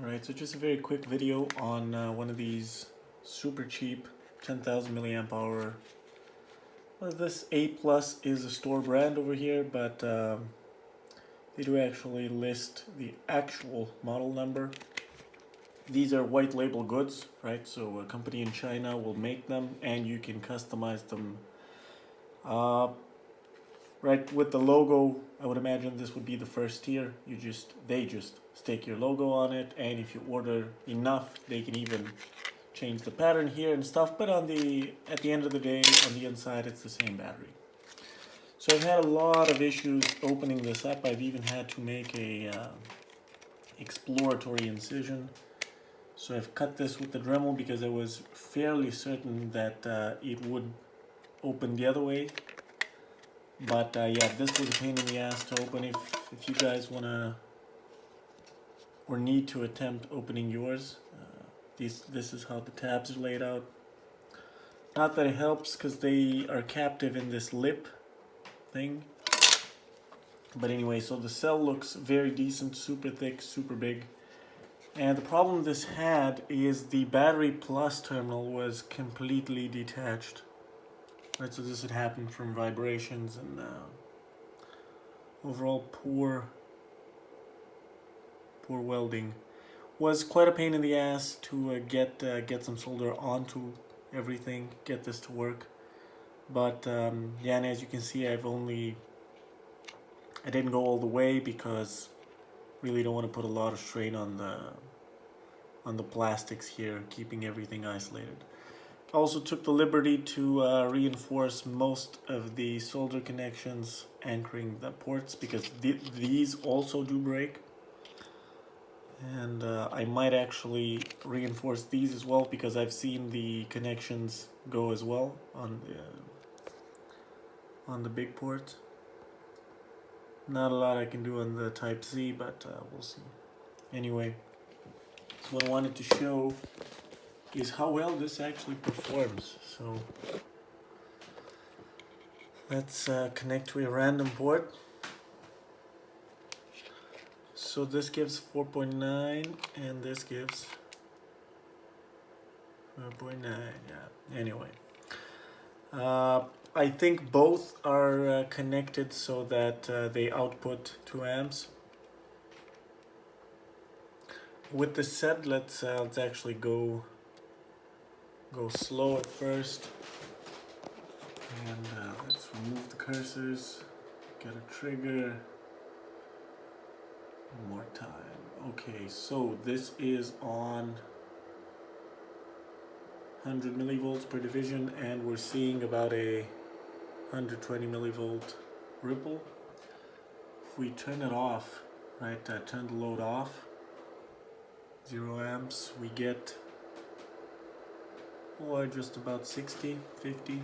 Alright, so just a very quick video on one of these super cheap 10,000 milliamp hour. Well, this A Plus is a store brand over here, but they do actually list the actual model number. These are white label goods, right? So a company in China will make them and you can customize them. Right, with the logo, I would imagine this would be the first tier. They just stick your logo on it, and if you order enough, they can even change the pattern here and stuff. But at the end of the day, on the inside, it's the same battery. So I've had a lot of issues opening this up. I've even had to make a exploratory incision. So I've cut this with the Dremel because I was fairly certain that it would open the other way. But yeah, this was a pain in the ass to open. If you guys wanna or need to attempt opening yours, this is how the tabs are laid out. Not that it helps because they are captive in this lip thing. But anyway, so the cell looks very decent, super thick, super big. And the problem this had is the battery plus terminal was completely detached. Right, so this had happened from vibrations and overall poor welding. Was quite a pain in the ass to get some solder onto everything, get this to work. But yeah, and as you can see, I didn't go all the way because really don't want to put a lot of strain on the plastics here, keeping everything isolated. Also took the liberty to reinforce most of the solder connections anchoring the ports because these also do break. And I might actually reinforce these as well because I've seen the connections go as well on the big port. Not a lot I can do on the Type C, but we'll see. Anyway, so what I wanted to show is how well this actually performs. So let's connect to a random port. So this gives 4.9 and this gives 4.9. Yeah, anyway. I think both are connected so that they output 2 amps. With this said, let's actually go slow at first, and let's remove the cursors, get a trigger, one more time. Okay, so this is on 100 millivolts per division, and we're seeing about a 120 millivolt ripple. If we turn it off, right, turn the load off, 0 amps, we get just about 60, 50.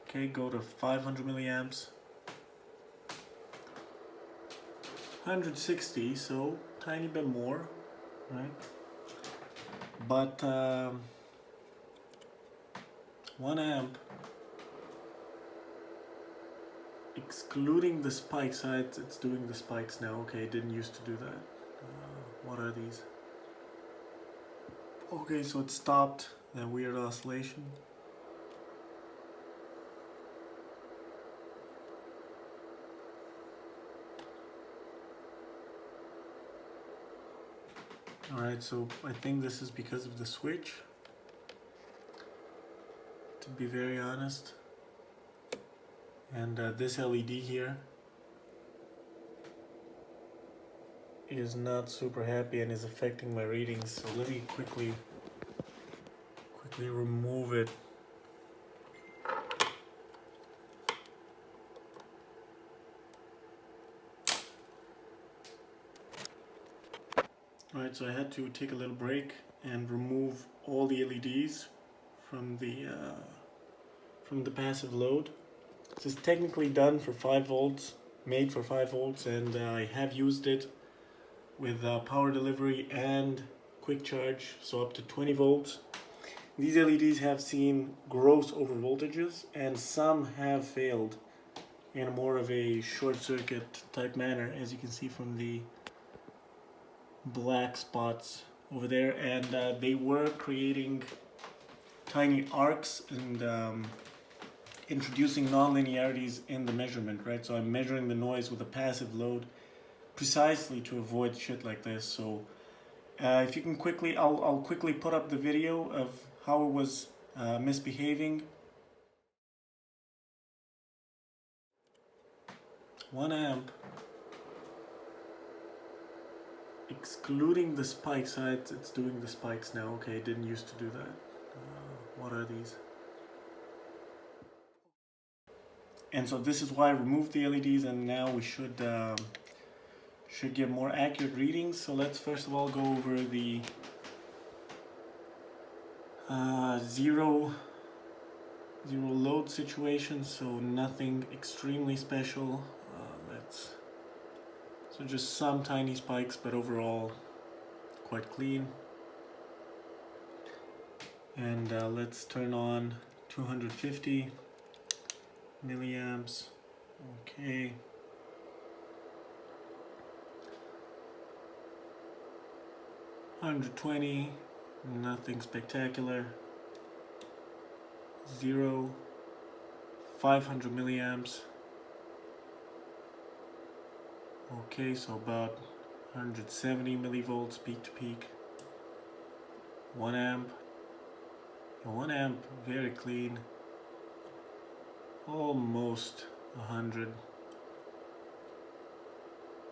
Okay, go to 500 milliamps, 160, so tiny bit more, right? But 1 amp, excluding the spikes, it's doing the spikes now. Okay, it didn't used to do that. What are these? Okay, so it stopped that weird oscillation. Alright, so I think this is because of the switch, to be very honest. And this LED here is not super happy and is affecting my readings. So let me quickly remove it. Alright, so I had to take a little break and remove all the LEDs from the passive load. This is technically done for 5 volts, made for 5 volts, and I have used it with power delivery and quick charge, so up to 20 volts. These LEDs have seen gross over voltages, and some have failed in more of a short circuit type manner, as you can see from the black spots over there, and they were creating tiny arcs and introducing non-linearities in the measurement, right? So I'm measuring the noise with a passive load precisely to avoid shit like this. So if you can quickly, I'll quickly put up the video of how it was misbehaving. 1 amp, excluding the spikes. It's doing the spikes now. Okay, it didn't used to do that. What are these? And so this is why I removed the LEDs, and now we should get more accurate readings. So let's first of all go over the zero load situation, so nothing extremely special. So just some tiny spikes, but overall quite clean. And let's turn on 250 milliamps. Okay. $120, nothing spectacular. 0, 500 milliamps. Okay, so about 170 millivolts peak to peak. 1 amp. 1 amp, very clean. Almost 100.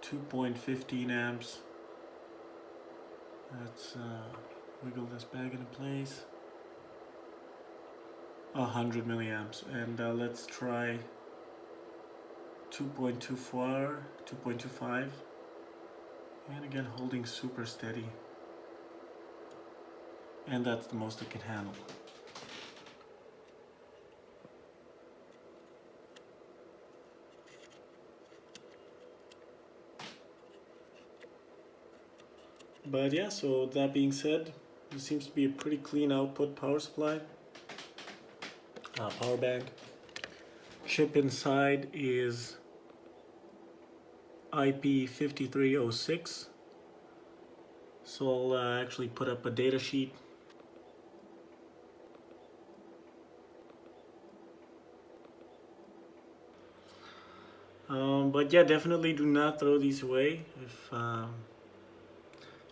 2.15 amps. Let's wiggle this back into place. 100 milliamps, and let's try 2.24, 2.25, and again holding super steady, and that's the most it can handle. But yeah, so that being said, this seems to be a pretty clean output power supply. Power bank. Chip inside is IP5306. So I'll actually put up a data sheet. But yeah, definitely do not throw these away if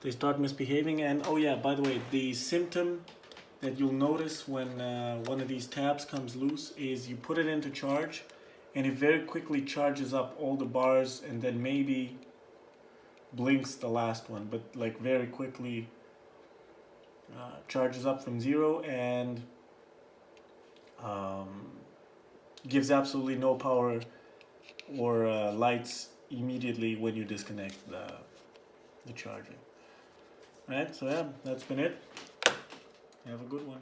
they start misbehaving. And oh yeah, by the way, the symptom that you'll notice when one of these tabs comes loose is you put it into charge and it very quickly charges up all the bars and then maybe blinks the last one, but like very quickly charges up from 0 and gives absolutely no power or lights immediately when you disconnect the charger. Alright, so yeah, that's been it. Have a good one.